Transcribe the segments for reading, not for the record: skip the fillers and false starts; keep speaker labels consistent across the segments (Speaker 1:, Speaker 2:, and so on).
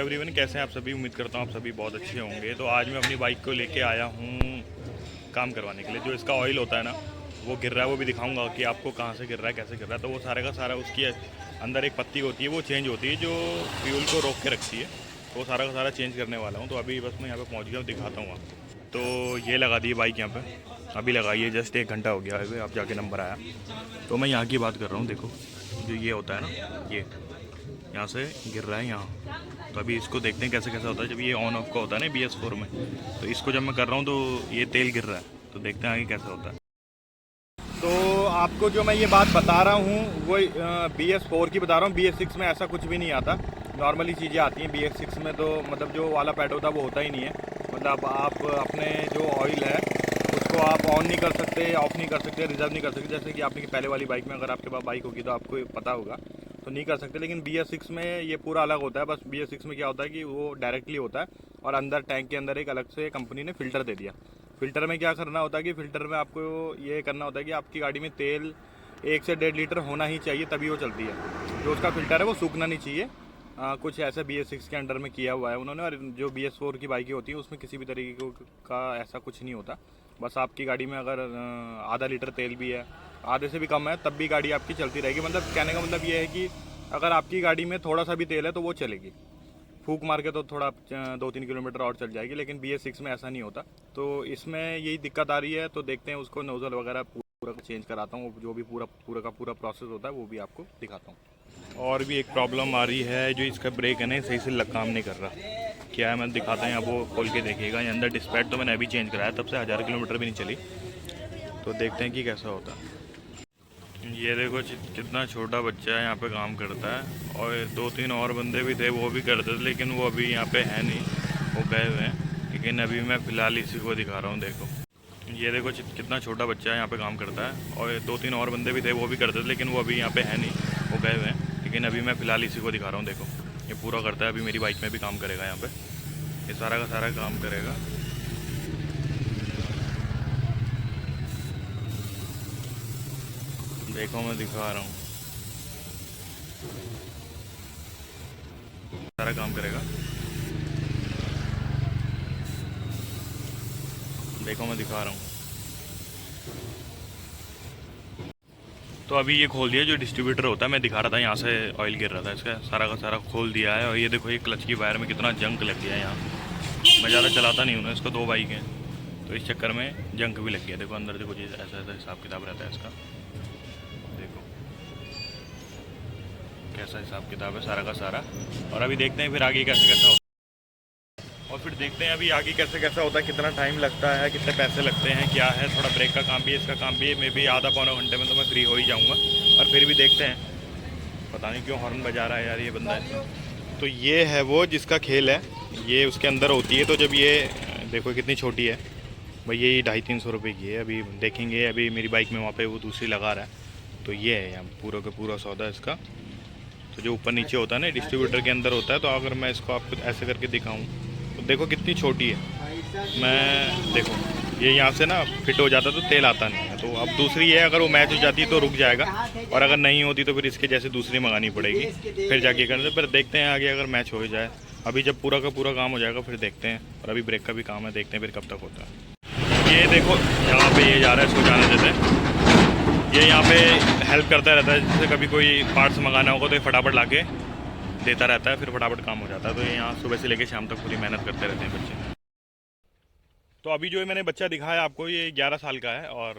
Speaker 1: Everyone, कैसे हैं आप सभी। उम्मीद करता हूँ आप सभी बहुत अच्छे होंगे। तो आज मैं अपनी बाइक को लेके आया हूँ काम करवाने के लिए। जो इसका ऑयल होता है ना, वो गिर रहा है, वो भी दिखाऊंगा कि आपको कहाँ से गिर रहा है, कैसे गिर रहा है। तो वो सारे का सारा उसकी अंदर एक पत्ती होती है, वो चेंज होती है, जो फ्यूल को रोक के रखती है। तो वो सारा का सारा चेंज करने वाला हूँ। तो अभी बस मैं यहाँ पे पहुँच गया हूँ, दिखाता हूँ आपको। तो ये लगा दी बाइक यहाँ पे, अभी लगाई है, जस्ट 1 घंटा हो गया है, अब जाके नंबर आया। तो मैं यहाँ की बात कर रहा हूँ। देखो जो ये होता है ना, ये यहाँ से गिर रहा है यहाँ। तो अभी इसको देखते हैं कैसे कैसे होता है। जब ये ऑन ऑफ का होता है ना BS4 में, तो इसको जब मैं कर रहा हूँ तो ये तेल गिर रहा है। तो देखते हैं आगे कैसे होता है। तो आपको जो मैं ये बात बता रहा हूँ वो BS4 की बता रहा हूँ। BS6 में ऐसा कुछ भी नहीं आता, नॉर्मली चीज़ें आती हैं। BS6 में तो मतलब जो वाला पैड होता है वो होता ही नहीं है। मतलब आप अपने जो ऑयल है उसको आप ऑन नहीं कर सकते, ऑफ नहीं कर सकते, रिजर्व नहीं कर सकते। जैसे कि आपने पहले वाली बाइक में, अगर आपके पास बाइक होगी तो आपको पता होगा, तो नहीं कर सकते। लेकिन BS6 में ये पूरा अलग होता है। बस BS6 में क्या होता है कि वो डायरेक्टली होता है, और अंदर टैंक के अंदर एक अलग से कंपनी ने फ़िल्टर दे दिया। फ़िल्टर में क्या करना होता है कि फ़िल्टर में आपको ये करना होता है कि आपकी गाड़ी में तेल 1 से 1.5 लीटर होना ही चाहिए, तभी वो चलती है। जो उसका फ़िल्टर है वो सूखना नहीं चाहिए। कुछ ऐसा BS6 के अंडर में किया हुआ है उन्होंने। और जो BS4 की बाइकें होती हैं उसमें किसी भी तरीके का ऐसा कुछ नहीं होता। बस आपकी गाड़ी में अगर आधा लीटर तेल भी है, आधे से भी कम है, तब भी गाड़ी आपकी चलती रहेगी। मतलब कहने का मतलब ये है कि अगर आपकी गाड़ी में थोड़ा सा भी तेल है तो वो चलेगी। फूक मार के तो थोड़ा 2-3 किलोमीटर और चल जाएगी। लेकिन BS6 में ऐसा नहीं होता। तो इसमें यही दिक्कत आ रही है। तो देखते हैं, उसको नोज़ल वगैरह पूरा चेंज कराता हूँ। जो भी पूरा पूरा का पूरा प्रोसेस होता है वो भी आपको दिखाता हूँ। और भी एक प्रॉब्लम आ रही है, जो इसका ब्रेक है ना सही से काम नहीं कर रहा। क्या है मैं दिखाता हूँ, आप वो खोल के देखिएगा। ये अंदर डिस्पैच तो मैंने अभी चेंज कराया, तब से 1000 किलोमीटर भी नहीं चली। तो देखते हैं कि कैसा होता है। ये देखो कितना छोटा बच्चा है, यहाँ पे काम करता है। और 2-3 और बंदे भी थे, वो भी करते थे, लेकिन वो अभी यहाँ पे है नहीं, वो गए हुए हैं। लेकिन अभी मैं फ़िलहाल इसी को दिखा रहा हूँ। देखो ये देखो कितना छोटा बच्चा है, यहाँ पे काम करता है। और 2-3 और बंदे भी थे, वो भी करते थे, लेकिन वो अभी यहाँ पे है नहीं, वो गए हुए हैं। लेकिन अभी मैं फ़िलहाल इसी को दिखा रहा हूँ। देखो ये पूरा करता है, अभी मेरी बाइक में भी काम करेगा। यहाँ पर ये सारा का सारा काम करेगा। देखो मैं दिखा रहा हूँ, सारा काम करेगा। देखो मैं दिखा रहा हूँ। तो अभी ये खोल दिया, जो डिस्ट्रीब्यूटर होता है, मैं दिखा रहा था यहाँ से ऑयल गिर रहा था, इसका सारा का सारा खोल दिया है। और ये देखो ये क्लच की वायर में कितना जंक लग गया है यहाँ। मैं ज़्यादा चलाता नहीं हूँ ना इसको, 2 बाइक हैं, तो इस चक्कर में जंक भी लग गया। देखो अंदर देखो, ऐसा ऐसा हिसाब किताब रहता है इसका। देखो कैसा हिसाब किताब है सारा का सारा। और अभी देखते हैं फिर आगे कैसे कैसा होता है। और फिर देखते हैं अभी आगे कैसे कैसा होता है, कितना टाइम लगता है, कितने पैसे लगते हैं, क्या है। थोड़ा ब्रेक का काम भी है, इसका काम भी है। मे भी आधा पौना घंटे में तो मैं फ्री हो ही जाऊँगा। और फिर भी देखते हैं, पता नहीं क्यों हॉर्न बजा रहा है यार ये बंदा है। तो ये है वो जिसका खेल है, ये उसके अंदर होती है। तो जब ये देखो कितनी छोटी है भाई, ये 250-300 रुपये की है। अभी देखेंगे, अभी मेरी बाइक में वहाँ पे वो दूसरी लगा रहा है। तो ये है यहाँ पूरा का पूरा सौदा इसका। तो जो ऊपर नीचे होता है ना डिस्ट्रीब्यूटर के अंदर होता है। तो अगर मैं इसको आपको ऐसे करके दिखाऊँ तो देखो कितनी छोटी है। मैं देखो ये यहाँ से ना फिट हो जाता तो तेल आता नहीं है। तो अब दूसरी है, अगर वो मैच हो जाती तो रुक जाएगा, और अगर नहीं होती तो फिर इसके जैसे दूसरी मंगानी पड़ेगी, फिर जाके करने। फिर देखते हैं आगे अगर मैच हो जाए। अभी जब पूरा का पूरा काम हो जाएगा फिर देखते हैं। और अभी ब्रेक का भी काम है, देखते हैं फिर कब तक होता है। ये देखो यहाँ पे ये जा रहा है, इसको जाने देते हैं। ये यहाँ पे हेल्प करता रहता है, जैसे कभी कोई पार्ट्स मंगाना होगा तो ये फटाफट ला के देता रहता है, फिर फटाफट काम हो जाता है। तो ये यहाँ सुबह से लेकर शाम तक पूरी मेहनत करते रहते हैं बच्चे। तो अभी जो मैंने बच्चा दिखाया आपको, ये 11 साल का है, और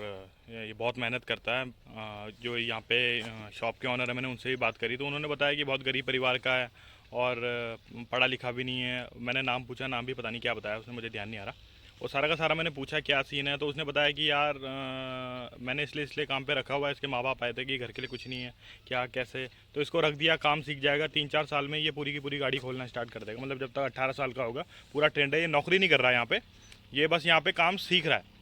Speaker 1: ये बहुत मेहनत करता है। जो यहाँ पे शॉप के ऑनर है, मैंने उनसे भी बात करी तो उन्होंने बताया कि बहुत गरीब परिवार का है, और पढ़ा लिखा भी नहीं है। मैंने नाम पूछा, नाम भी पता नहीं क्या बताया उसने, मुझे ध्यान नहीं आ रहा। और सारा का सारा मैंने पूछा क्या सीन है, तो उसने बताया कि यार मैंने इसलिए काम पे रखा हुआ है। इसके माँ बाप आए थे कि घर के लिए कुछ नहीं है, क्या कैसे, तो इसको रख दिया, काम सीख जाएगा। 3-4 साल में ये पूरी की पूरी गाड़ी खोलना स्टार्ट कर देगा। मतलब जब तक 18 साल का होगा। पूरा ट्रेंड है, ये नौकरी नहीं कर रहा है यहाँ पे, ये बस यहाँ पे काम सीख रहा है।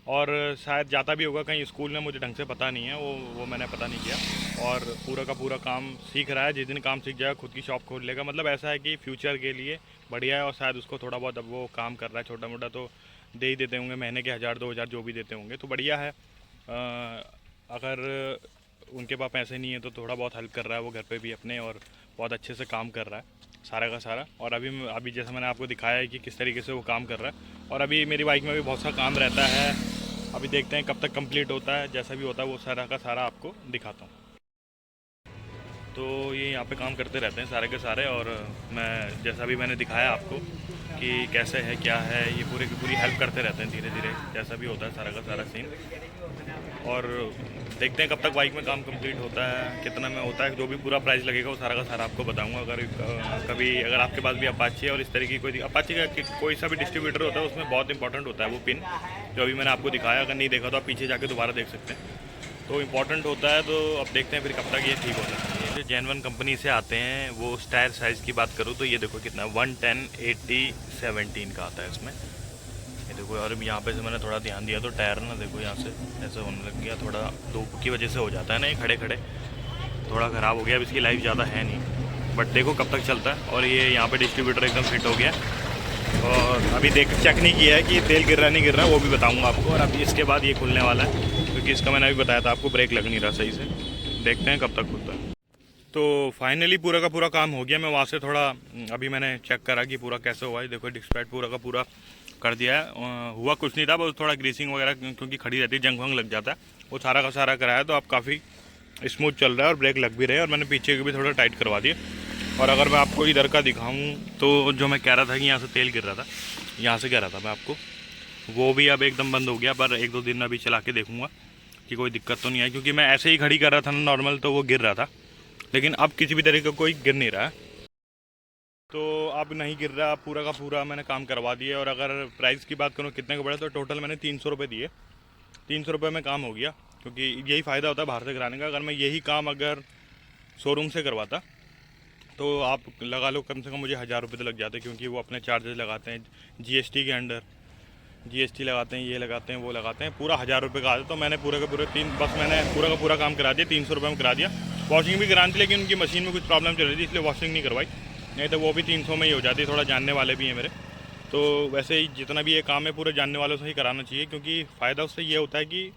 Speaker 1: और शायद जाता भी होगा कहीं स्कूल में, मुझे ढंग से पता नहीं है, वो मैंने पता नहीं किया। और पूरा का पूरा काम सीख रहा है। जिस दिन काम सीख जाएगा खुद की शॉप खोल लेगा। मतलब ऐसा है कि फ्यूचर के लिए बढ़िया है। और शायद उसको थोड़ा बहुत, अब वो काम कर रहा है छोटा मोटा, तो दे ही देते होंगे महीने के 1000-2000 जो भी देते होंगे, तो बढ़िया है। अगर उनके पास पैसे नहीं है तो थोड़ा बहुत हेल्प कर रहा है वो घर पे भी अपने, और बहुत अच्छे से काम कर रहा है। सारा का सारा। और अभी जैसा मैंने आपको दिखाया है कि किस तरीके से वो काम कर रहा है। और अभी मेरी बाइक में भी बहुत सा काम रहता है, अभी देखते हैं कब तक कंप्लीट होता है। जैसा भी होता है वो सारा का सारा आपको दिखाता हूँ। तो ये यहाँ पे काम करते रहते हैं सारे के सारे। और मैं जैसा भी मैंने दिखाया आपको कि कैसे है क्या है, ये पूरी की पूरी हेल्प करते रहते हैं धीरे धीरे, जैसा भी होता है सारा का सारा सीन। और देखते हैं कब तक बाइक में काम कंप्लीट होता है, कितना में होता है, जो भी पूरा प्राइस लगेगा वो सारा का सारा आपको बताऊंगा। अगर आपके पास भी अपाची है और इस तरीके की कोई अपाची का कोई सा भी डिस्ट्रीब्यूटर होता है, उसमें बहुत इंपॉर्टेंट होता है वो पिन, जो अभी मैंने आपको दिखाया। अगर नहीं देखा तो आप पीछे जाके दोबारा देख सकते हैं। तो इम्पॉर्टेंट होता है। तो अब देखते हैं फिर कब तक ये ठीक होता है। जो जेनवन कंपनी से आते हैं वो टायर साइज़ की बात करूँ तो ये देखो कितना 110, 80, 17 का आता है इसमें। ये देखो। और यहाँ पे से मैंने थोड़ा ध्यान दिया तो टायर ना देखो यहाँ से ऐसे होने लग गया, थोड़ा धूप की वजह से हो जाता है ना, ये खड़े खड़े थोड़ा ख़राब हो गया। अब इसकी लाइफ ज़्यादा है नहीं, बट देखो कब तक चलता है। और ये यहाँ पे डिस्ट्रीब्यूटर एकदम फिट हो गया। और अभी चेक नहीं किया है कि तेल गिर रहा नहीं गिर रहा, वो भी बताऊँगा आपको। और अभी इसके बाद ये खुलने वाला है, क्योंकि इसका मैंने अभी बताया था आपको ब्रेक लग नहीं रहा सही से। देखते हैं कब तक खुलता है। तो फाइनली पूरा का पूरा काम हो गया। मैं वहाँ से थोड़ा अभी मैंने चेक करा कि पूरा कैसे हुआ है। देखो डिस्क पैड पूरा का पूरा कर दिया है। हुआ कुछ नहीं था, बस थोड़ा ग्रीसिंग वगैरह क्योंकि खड़ी रहती है, जंग वंग लग जाता है, वो सारा का सारा कराया। तो अब काफ़ी स्मूथ चल रहा है और ब्रेक लग भी रहे हैं। और मैंने पीछे के भी थोड़ा टाइट करवा दिए। और अगर मैं आपको इधर का दिखाऊँ तो जो मैं कह रहा था कि यहाँ से तेल गिर रहा था, यहाँ से कह रहा था मैं आपको, वो भी अब एकदम बंद हो गया। पर 1-2 दिन अभी चला के देखूँगा कि कोई दिक्कत तो नहीं है, क्योंकि मैं ऐसे ही खड़ी कर रहा था ना नॉर्मल, तो वो गिर रहा था। लेकिन अब किसी भी तरीके का कोई गिर नहीं रहा है, तो अब नहीं गिर रहा। पूरा का पूरा मैंने काम करवा दिया। और अगर प्राइस की बात करूँ कितने का पड़ा, तो टोटल मैंने 300 रुपये दिए। 300 रुपये में काम हो गया, क्योंकि यही फ़ायदा होता है बाहर से कराने का। अगर मैं यही काम अगर शोरूम से करवाता तो आप लगा लो कम से कम मुझे 1000 रुपये तो लग जाते, क्योंकि वो अपने चार्जेस लगाते हैं GST के अंडर, GST लगाते हैं, ये लगाते हैं, वो लगाते हैं, पूरा 1000 रुपये का आता है। तो मैंने पूरे के पूरे मैंने पूरा का पूरा काम करा दिया, 300 रुपये में करा दिया। वॉशिंग भी करानी थी, लेकिन उनकी मशीन में कुछ प्रॉब्लम चल रही थी, इसलिए वॉशिंग नहीं करवाई, नहीं तो वो भी 300 में ही हो जाती। थोड़ा जानने वाले भी हैं मेरे, तो वैसे ही जितना भी ये काम है पूरे जानने वालों से ही कराना चाहिए, क्योंकि फ़ायदा उससे ये होता है कि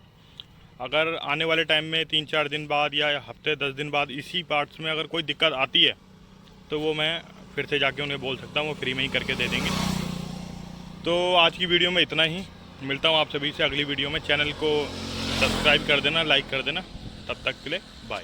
Speaker 1: अगर आने वाले टाइम में 3-4 दिन बाद या हफ्ते 10 दिन बाद इसी पार्ट्स में अगर कोई दिक्कत आती है, तो वो मैं फिर से जाके उन्हें बोल सकता हूँ, वो फ्री में ही करके दे देंगे। तो आज की वीडियो में इतना ही। मिलता हूँ आप सभी से अगली वीडियो में। चैनल को सब्सक्राइब कर देना, लाइक कर देना। तब तक के लिए बाय।